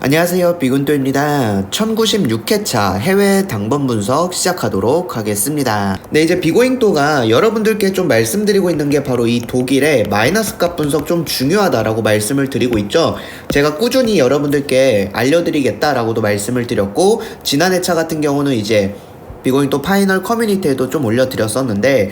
안녕하세요, 비군도입니다. 1096회차 해외 당번 분석 시작하도록 하겠습니다. 네, 이제 비고잉도가 여러분들께 좀 말씀드리고 있는 게 바로 이 독일의 마이너스 값 분석 좀 중요하다라고 말씀을 드리고 있죠. 제가 꾸준히 여러분들께 알려드리겠다라고도 말씀을 드렸고, 지난 회차 같은 경우는 이제 비고잉도 파이널 커뮤니티에도 좀 올려드렸었는데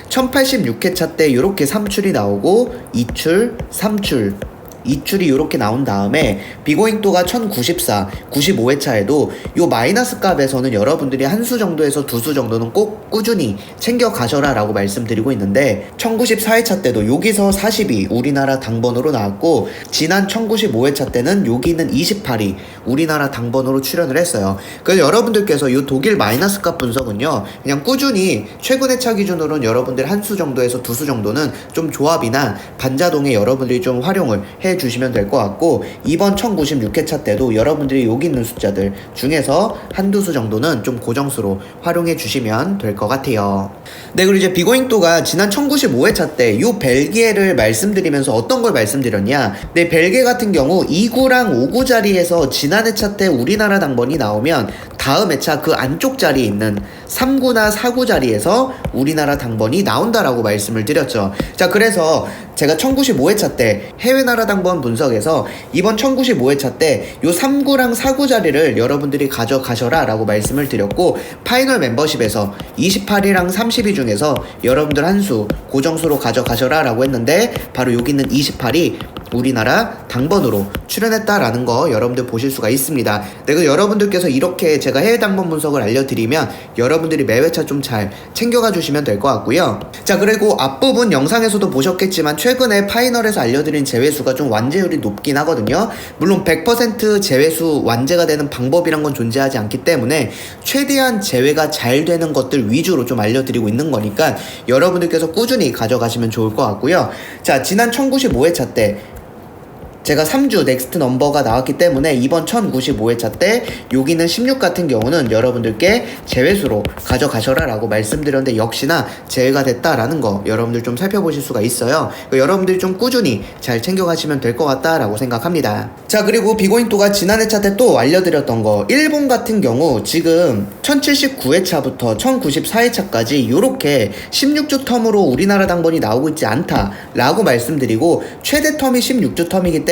1086회차 때 이렇게 3출이 나오고 2출, 3출, 2출이 이렇게 나온 다음에 비고잉도가 1094, 95회차에도 요 마이너스 값에서는 여러분들이 한 수 정도에서 두 수 정도는 꼭 꾸준히 챙겨 가셔라 라고 말씀드리고 있는데 1094회차 때도 여기서 40이 우리나라 당번으로 나왔고, 지난 1095회차 때는 여기는 28이 우리나라 당번으로 출연을 했어요. 그래서 여러분들께서 요 독일 마이너스 값 분석은요, 그냥 꾸준히 최근 회차 기준으로는 여러분들 한 수 정도에서 두 수 정도는 좀 조합이나 반자동에 여러분들이 좀 활용을 해주시면 될 것 같고, 이번 1096회차 때도 여러분들이 여기 있는 숫자들 중에서 한두 수 정도는 좀 고정수로 활용해 주시면 될 것 같아요. 네, 그리고 이제 비고잉도가 지난 1095회차 때 요 벨기에를 말씀드리면서 어떤 걸 말씀드렸냐, 네, 벨기에 같은 경우 2구랑 5구 자리에서 지난 회차 때 우리나라 당번이 나오면 다음 회차 그 안쪽 자리에 있는 3구나 4구 자리에서 우리나라 당번이 나온다라고 말씀을 드렸죠. 자, 그래서 제가 1095회차 때 해외 나라 당번 분석에서 이번 1095회차 때 요 3구랑 4구 자리를 여러분들이 가져가셔라 라고 말씀을 드렸고, 파이널 멤버십에서 28이랑 32 중에서 여러분들 한 수 고정수로 가져가셔라 라고 했는데, 바로 여기 있는 28이 우리나라 당번으로 출연했다라는 거 여러분들 보실 수가 있습니다. 그리고 여러분들께서 이렇게 제가 해외 당번 분석을 알려드리면 여러분들이 매회차 좀 잘 챙겨가 주시면 될 것 같고요. 자, 그리고 앞부분 영상에서도 보셨겠지만 최근에 파이널에서 알려드린 제외수가 좀 완제율이 높긴 하거든요. 물론 100% 제외수 완제가 되는 방법이란 건 존재하지 않기 때문에 최대한 제외가 잘 되는 것들 위주로 좀 알려드리고 있는 거니까 여러분들께서 꾸준히 가져가시면 좋을 것 같고요. 자, 지난 1095회차 때 제가 3주 넥스트 넘버가 나왔기 때문에 이번 1095회차 때 여기는 16 같은 경우는 여러분들께 제외수로 가져가셔라 라고 말씀드렸는데, 역시나 제외가 됐다라는 거 여러분들 좀 살펴보실 수가 있어요. 여러분들이 좀 꾸준히 잘 챙겨가시면 될 것 같다라고 생각합니다. 자, 그리고 비고잉도가 지난 회차 때 또 알려드렸던 거, 일본 같은 경우 지금 1079회차부터 1094회차까지 이렇게 16주 텀으로 우리나라 당번이 나오고 있지 않다라고 말씀드리고, 최대 텀이 16주 텀이기 때문에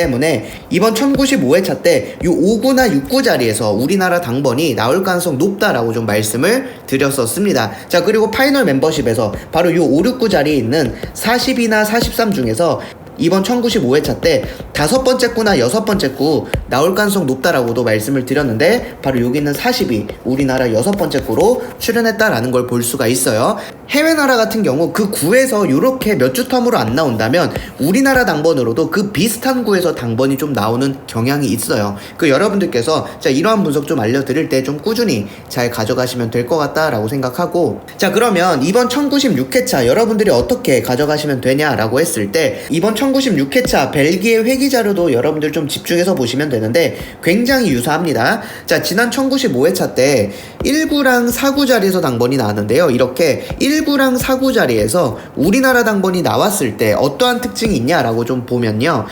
이번 1095회차 때 요 5구나 6구 자리에서 우리나라 당번이 나올 가능성 높다라고 좀 말씀을 드렸었습니다. 자, 그리고 파이널 멤버십에서 바로 요 5, 6구 자리에 있는 40이나 43 중에서 이번 1095회차 때 5번째 구나 6번째 구 나올 가능성 높다라고도 말씀을 드렸는데, 바로 여기 있는 40이 우리나라 6번째 구로 출연했다라는 걸 볼 수가 있어요. 해외 나라 같은 경우 그 구에서 이렇게 몇 주 텀으로 안 나온다면 우리나라 당번으로도 그 비슷한 구에서 당번이 좀 나오는 경향이 있어요. 여러분들께서 자, 이러한 분석 좀 알려드릴 때 좀 꾸준히 잘 가져가시면 될 것 같다라고 생각하고, 자, 그러면 이번 1096회차 여러분들이 어떻게 가져가시면 되냐라고 했을 때, 이번 1096회차 벨기에 회기 자료도 여러분들 좀 집중해서 보시면 되는데 굉장히 유사합니다. 자, 지난 1095회차 때 1구랑 4구 자리에서 당번이 나왔는데요. 이렇게 1구랑 4구 자리에서 우리나라 당번이 나왔을 때 어떠한 특징이 있냐라고 좀 보면요,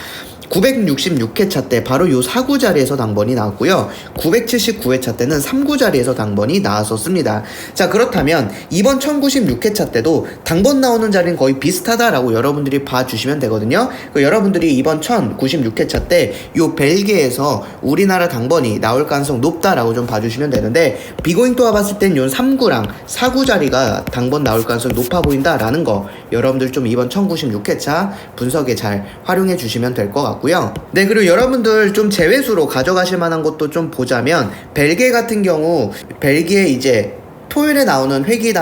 966회차 때 바로 요 4구 자리에서 당번이 나왔고요. 979회차 때는 3구 자리에서 당번이 나왔었습니다. 자, 그렇다면 이번 1096회차 때도 당번 나오는 자리는 거의 비슷하다라고 여러분들이 봐주시면 되거든요. 여러분들이 이번 1096회차 때 요 벨기에에서 우리나라 당번이 나올 가능성 높다라고 좀 봐주시면 되는데, 비고잉도가 봤을 땐 요 3구랑 4구 자리가 당번 나올 가능성이 높아 보인다라는 거 여러분들 좀 이번 1096회차 분석에 잘 활용해 주시면 될 것 같고요. 네, 그리고 여러분들 좀 제외수로 가져가실 만한 것도 좀 보자면, 벨기에 같은 경우 벨기에 이제 토요일에 나오는 회기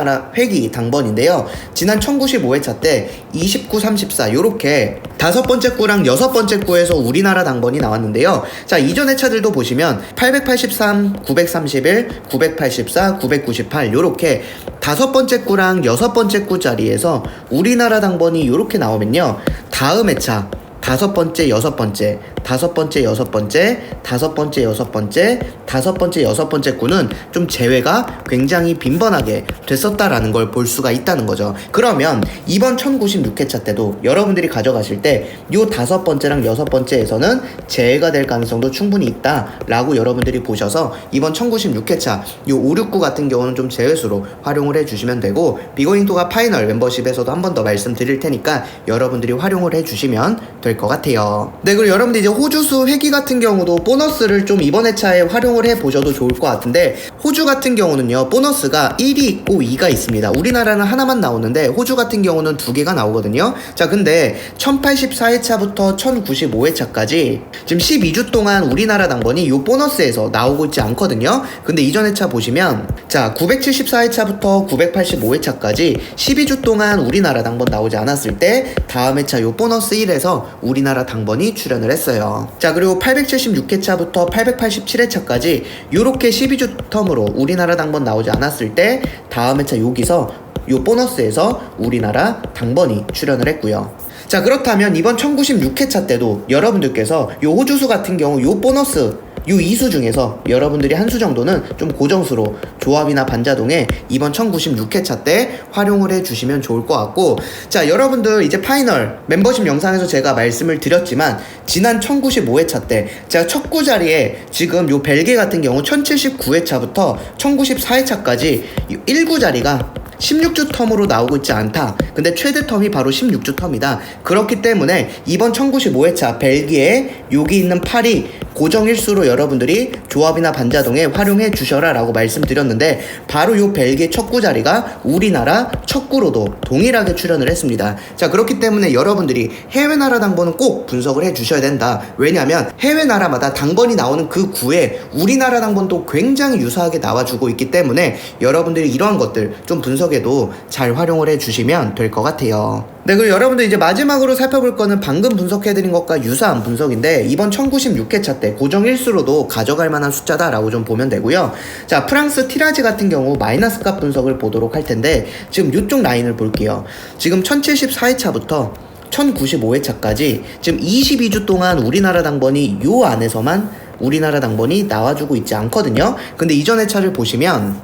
당번인데요. 지난 1095회차 때 29, 34 요렇게 5번째 구랑 6번째 구에서 우리나라 당번이 나왔는데요. 자, 이전 회차들도 보시면 883, 931, 984, 998 요렇게 5번째 구랑 6번째 구 자리에서 우리나라 당번이 요렇게 나오면요, 다음 회차 다섯 번째, 여섯 번째, 다섯 번째, 여섯 번째, 다섯 번째, 여섯 번째, 다섯 번째, 여섯 번째 구는 좀 제외가 굉장히 빈번하게 됐었다라는 걸 볼 수가 있다는 거죠. 그러면 이번 1096회차 때도 여러분들이 가져가실 때 요 다섯 번째랑 여섯 번째에서는 제외가 될 가능성도 충분히 있다라고 여러분들이 보셔서 이번 1096회차 요 5, 6, 9 같은 경우는 좀 제외수로 활용을 해주시면 되고, 비고잉토가 파이널 멤버십에서도 한 번 더 말씀드릴 테니까 여러분들이 활용을 해주시면 될 것 같아요. 네, 그리고 여러분들 이제 호주수 회기 같은 경우도 보너스를 좀 이번 회차에 활용을 해보셔도 좋을 것 같은데, 호주 같은 경우는요 보너스가 1이 있고 2가 있습니다. 우리나라는 하나만 나오는데 호주 같은 경우는 2개가 나오거든요. 자, 근데 1084회차부터 1095회차까지 지금 12주 동안 우리나라 당번이 요 보너스에서 나오고 있지 않거든요. 근데 이전 회차 보시면 자 974회차부터 985회차까지 12주 동안 우리나라 당번 나오지 않았을 때 다음 회차 요 보너스 1에서 우리나라 당번이 출연을 했어요. 자, 그리고 876회차부터 887회차까지 요렇게 12주 텀으로 우리나라 당번 나오지 않았을 때 다음 회차 여기서 요 보너스에서 우리나라 당번이 출연을 했고요. 자, 그렇다면 이번 1096회차 때도 여러분들께서 요 호주수 같은 경우 요 보너스 요 2수 중에서 여러분들이 한 수 정도는 좀 고정수로 조합이나 반자동에 이번 1096회차 때 활용을 해주시면 좋을 것 같고, 자, 여러분들 이제 파이널 멤버십 영상에서 제가 말씀을 드렸지만 지난 1095회차 때 제가 첫 구자리에 지금 요 벨기에 같은 경우 1079회차부터 1094회차까지 1구자리가 16주 텀으로 나오고 있지 않다. 근데 최대 텀이 바로 16주 텀이다. 그렇기 때문에 이번 1095회차 벨기에 여기 있는 8이 고정일수로 여러분들이 조합이나 반자동에 활용해 주셔라 라고 말씀드렸는데, 바로 요 벨기에 첫 구자리가 우리나라 첫 구로도 동일하게 출연을 했습니다. 자, 그렇기 때문에 여러분들이 해외 나라 당번은 꼭 분석을 해 주셔야 된다. 왜냐하면 해외 나라마다 당번이 나오는 그 구에 우리나라 당번도 굉장히 유사하게 나와주고 있기 때문에 여러분들이 이러한 것들 좀 분석에도 잘 활용을 해 주시면 될 것 같아요. 네, 그리고 여러분들 이제 마지막으로 살펴볼 거는 방금 분석해드린 것과 유사한 분석인데, 이번 1096회차 때 고정 일수로도 가져갈 만한 숫자다라고 좀 보면 되고요. 자, 프랑스 티라지 같은 경우 마이너스 값 분석을 보도록 할 텐데, 지금 이쪽 라인을 볼게요. 지금 1074회차부터 1095회차까지 지금 22주 동안 우리나라 당번이 요 안에서만 우리나라 당번이 나와주고 있지 않거든요. 근데 이전 회차를 보시면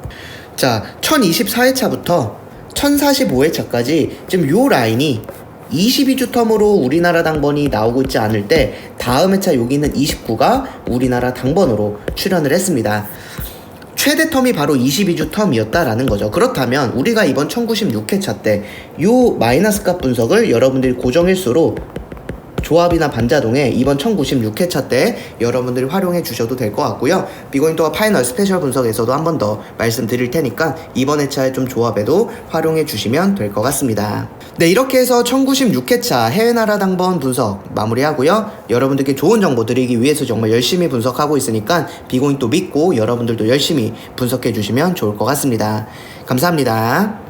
자 1024회차부터 1045회차까지 지금 요 라인이 22주 텀으로 우리나라 당번이 나오고 있지 않을 때 다음 회차 여기 있는 29가 우리나라 당번으로 출연을 했습니다. 최대 텀이 바로 22주 텀이었다라는 거죠. 그렇다면 우리가 이번 1096회차 때 요 마이너스 값 분석을 여러분들이 고정일수로 조합이나 반자동에 이번 1096회차 때 여러분들이 활용해 주셔도 될 것 같고요. 비고잉토가 파이널 스페셜 분석에서도 한 번 더 말씀드릴 테니까 이번 회차에 좀 조합에도 활용해 주시면 될 것 같습니다. 네, 이렇게 해서 1096회차 해외 나라 당번 분석 마무리하고요. 여러분들께 좋은 정보 드리기 위해서 정말 열심히 분석하고 있으니까 비고잉토 믿고 여러분들도 열심히 분석해 주시면 좋을 것 같습니다. 감사합니다.